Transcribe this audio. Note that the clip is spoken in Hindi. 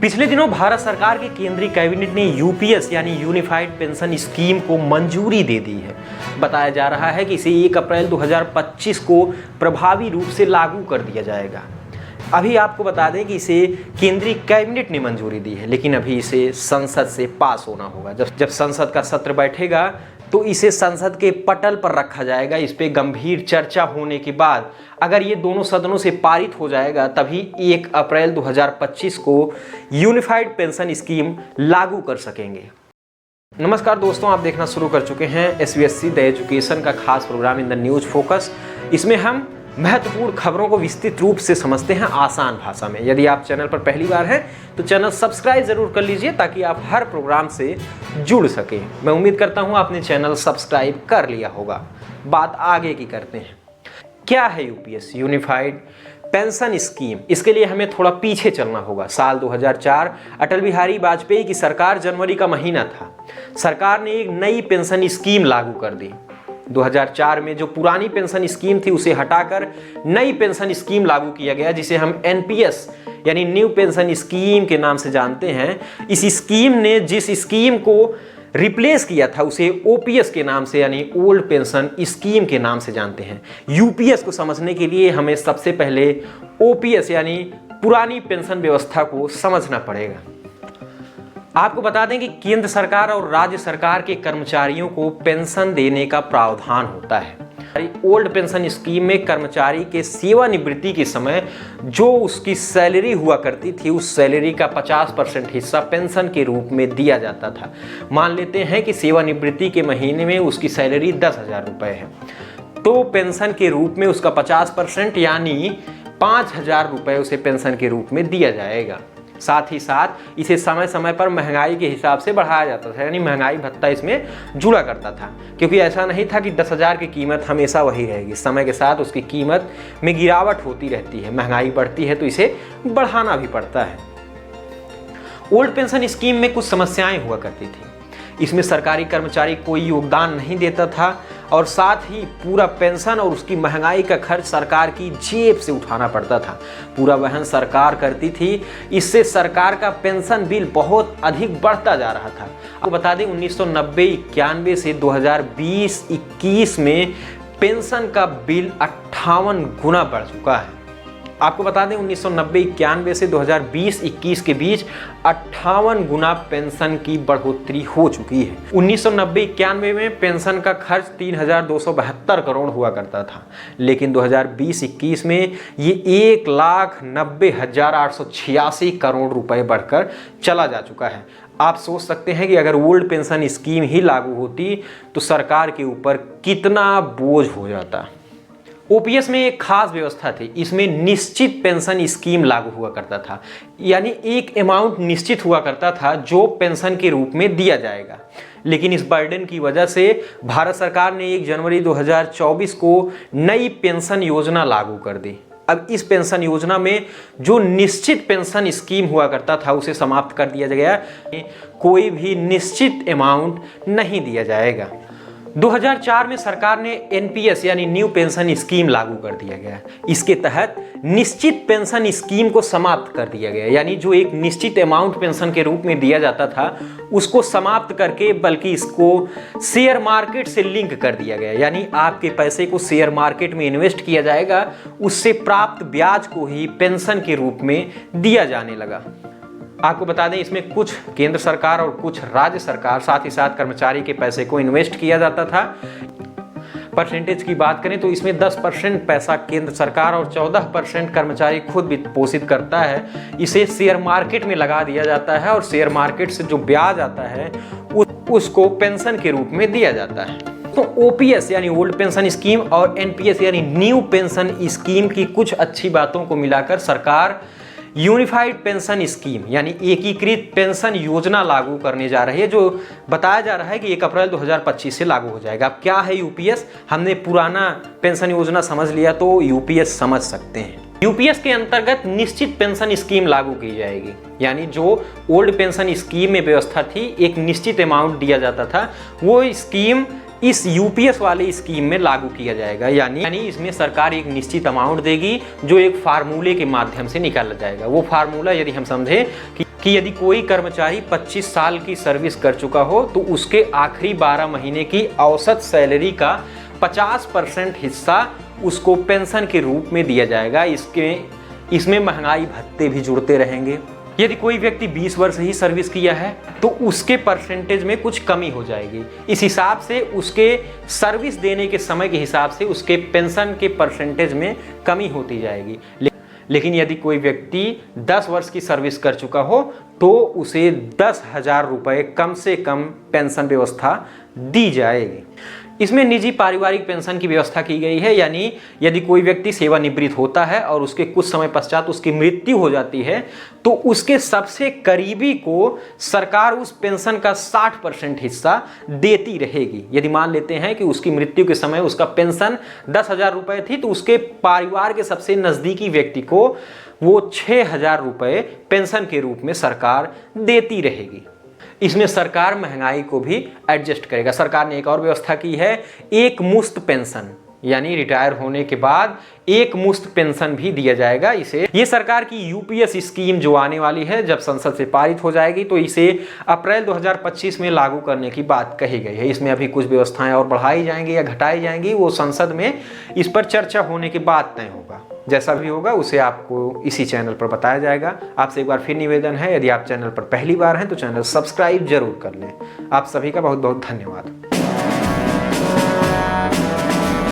पिछले दिनों भारत सरकार की केंद्रीय कैबिनेट ने यूपीएस यानी यूनिफाइड पेंशन स्कीम को मंजूरी दे दी है। बताया जा रहा है कि इसे 1 अप्रैल 2025 को प्रभावी रूप से लागू कर दिया जाएगा। अभी आपको बता दें कि इसे केंद्रीय कैबिनेट ने मंजूरी दी है, लेकिन अभी इसे संसद से पास होना होगा। जब संसद का सत्र बैठेगा तो इसे संसद के पटल पर रखा जाएगा। इस पे गंभीर चर्चा होने के बाद अगर ये दोनों सदनों से पारित हो जाएगा तभी 1 अप्रैल 2025 को यूनिफाइड पेंशन स्कीम लागू कर सकेंगे। नमस्कार दोस्तों, आप देखना शुरू कर चुके हैं SVSC द एजुकेशन का खास programme in the news focus. इसमें हम महत्वपूर्ण खबरों को विस्तृत रूप से समझते हैं आसान भाषा में। यदि आप चैनल पर पहली बार हैं तो चैनल सब्सक्राइब जरूर कर लीजिए ताकि आप हर प्रोग्राम से जुड़ सकें। मैं उम्मीद करता हूं आपने चैनल सब्सक्राइब कर लिया होगा। बात आगे की करते हैं। क्या है यूपीएस यूनिफाइड पेंशन स्कीम? इसके लिए हमें थोड़ा पीछे चलना होगा। साल 2004 अटल बिहारी वाजपेयी की सरकार, जनवरी का महीना था। सरकार ने एक नई पेंशन स्कीम लागू कर दी। 2004 में जो पुरानी पेंशन स्कीम थी उसे हटाकर नई पेंशन स्कीम लागू किया गया, जिसे हम एनपीएस यानी न्यू पेंशन स्कीम के नाम से जानते हैं। इस स्कीम ने जिस स्कीम को रिप्लेस किया था उसे ओपीएस के नाम से यानी ओल्ड पेंशन स्कीम के नाम से जानते हैं। यूपीएस को समझने के लिए हमें सबसे पहले ओपीएस यानी पुरानी पेंशन व्यवस्था को समझना पड़ेगा। आपको बता दें कि केंद्र सरकार और राज्य सरकार के कर्मचारियों को पेंशन देने का प्रावधान होता है। ओल्ड पेंशन स्कीम में कर्मचारी के सेवानिवृत्ति के समय जो उसकी सैलरी हुआ करती थी उस सैलरी का 50% हिस्सा पेंशन के रूप में दिया जाता था। मान लेते हैं कि सेवानिवृत्ति के महीने में उसकी सैलरी 10,000 रुपये है, तो पेंशन के रूप में उसका 50% यानी 5,000 रुपये उसे पेंशन के रूप में दिया जाएगा। साथ ही साथ इसे समय समय पर महंगाई के हिसाब से बढ़ाया जाता था, यानी महंगाई भत्ता इसमें जुड़ा करता था। क्योंकि ऐसा नहीं था कि 10,000 की कीमत हमेशा वही रहेगी, समय के साथ उसकी कीमत में गिरावट होती रहती है। महंगाई बढ़ती है तो इसे बढ़ाना भी पड़ता है। ओल्ड पेंशन स्कीम में कुछ समस्याएं हुआ करती थी। इसमें सरकारी कर्मचारी कोई योगदान नहीं देता था और साथ ही पूरा पेंशन और उसकी महंगाई का खर्च सरकार की जेब से उठाना पड़ता था। पूरा वहन सरकार करती थी। इससे सरकार का पेंशन बिल बहुत अधिक बढ़ता जा रहा था। आपको बता दें 1990-91 से 2020-21 में पेंशन का बिल 58 गुना बढ़ चुका है। आपको बता दें 1990-91 से 2020-21 के बीच 58 गुना पेंशन की बढ़ोतरी हो चुकी है। 1990-91 में पेंशन का खर्च 3,272 करोड़ हुआ करता था, लेकिन 2020-21 में ये 1,90,886 करोड़ रुपए बढ़कर चला जा चुका है। आप सोच सकते हैं कि अगर ओल्ड पेंशन स्कीम ही लागू होती तो सरकार के ऊपर कितना बोझ हो जाता। ओपीएस में एक खास व्यवस्था थी। इसमें निश्चित पेंशन स्कीम लागू हुआ करता था, यानी एक अमाउंट निश्चित हुआ करता था जो पेंशन के रूप में दिया जाएगा। लेकिन इस बर्डन की वजह से भारत सरकार ने 1 जनवरी 2024 को नई पेंशन योजना लागू कर दी। अब इस पेंशन योजना में जो निश्चित पेंशन स्कीम हुआ करता था उसे समाप्त कर दिया गया। कोई भी निश्चित अमाउंट नहीं दिया जाएगा। 2004 में सरकार ने एनपीएस यानी न्यू पेंशन स्कीम लागू कर दिया गया। इसके तहत निश्चित पेंशन स्कीम को समाप्त कर दिया गया, यानी जो एक निश्चित अमाउंट पेंशन के रूप में दिया जाता था उसको समाप्त करके बल्कि इसको शेयर मार्केट से लिंक कर दिया गया। यानी आपके पैसे को शेयर मार्केट में इन्वेस्ट किया जाएगा, उससे प्राप्त ब्याज को ही पेंशन के रूप में दिया जाने लगा। आपको बता दें इसमें कुछ केंद्र सरकार और कुछ राज्य सरकार, साथ ही साथ कर्मचारी के पैसे को इन्वेस्ट किया जाता था। परसेंटेज की बात करें तो इसमें 10% पैसा केंद्र सरकार और 14% कर्मचारी खुद भी पोषित करता है। इसे शेयर मार्केट में लगा दिया जाता है और शेयर मार्केट से जो ब्याज आता है उसको पेंशन के रूप में दिया जाता है। तो ओपीएस यानी ओल्ड पेंशन स्कीम और एनपीएस यानी न्यू पेंशन स्कीम की कुछ अच्छी बातों को मिलाकर सरकार यूनिफाइड पेंशन स्कीम यानी एकीकृत पेंशन योजना लागू करने जा रही है, जो बताया जा रहा है कि 1 अप्रैल 2025 से लागू हो जाएगा। अब क्या है यूपीएस? हमने पुराना पेंशन योजना समझ लिया तो यूपीएस समझ सकते हैं। यूपीएस के अंतर्गत निश्चित पेंशन स्कीम लागू की जाएगी, यानी जो ओल्ड पेंशन स्कीम में व्यवस्था थी, एक निश्चित अमाउंट दिया जाता था, वो स्कीम इस यूपीएस वाले स्कीम में लागू किया जाएगा। यानी इसमें सरकार एक निश्चित अमाउंट देगी जो एक फार्मूले के माध्यम से निकाला जाएगा। वो फार्मूला यदि हम समझें कि यदि कोई कर्मचारी 25 साल की सर्विस कर चुका हो तो उसके आखिरी 12 महीने की औसत सैलरी का 50% हिस्सा उसको पेंशन के रूप में दिया जाएगा। इसमें महंगाई भत्ते भी जुड़ते रहेंगे। यदि कोई व्यक्ति 20 वर्ष ही सर्विस किया है तो उसके परसेंटेज में कुछ कमी हो जाएगी। इस हिसाब से उसके सर्विस देने के समय के हिसाब से उसके पेंशन के परसेंटेज में कमी होती जाएगी। लेकिन यदि कोई व्यक्ति 10 वर्ष की सर्विस कर चुका हो तो उसे 10,000 रुपये कम से कम पेंशन व्यवस्था दी जाएगी। इसमें निजी पारिवारिक पेंशन की व्यवस्था की गई है, यानी यदि कोई व्यक्ति सेवानिवृत्त होता है और उसके कुछ समय पश्चात उसकी मृत्यु हो जाती है तो उसके सबसे करीबी को सरकार उस पेंशन का 60% हिस्सा देती रहेगी। यदि मान लेते हैं कि उसकी मृत्यु के समय उसका पेंशन 10,000 रुपये थी तो उसके परिवार के सबसे नज़दीकी व्यक्ति को वो 6,000 रुपये पेंशन के रूप में सरकार देती रहेगी। इसमें सरकार महंगाई को भी एडजस्ट करेगा। सरकार ने एक और व्यवस्था की है, एक मुश्त पेंशन, यानी रिटायर होने के बाद एक मुश्त पेंशन भी दिया जाएगा। ये सरकार की यूपीएस स्कीम जो आने वाली है, जब संसद से पारित हो जाएगी तो इसे अप्रैल 2025 में लागू करने की बात कही गई है। इसमें अभी कुछ व्यवस्थाएं और बढ़ाई जाएंगी या घटाई जाएंगी, वो संसद में इस पर चर्चा होने के बाद तय होगा। जैसा भी होगा उसे आपको इसी चैनल पर बताया जाएगा। आपसे एक बार फिर निवेदन है, यदि आप चैनल पर पहली बार हैं तो चैनल सब्सक्राइब जरूर कर लें। आप सभी का बहुत बहुत धन्यवाद।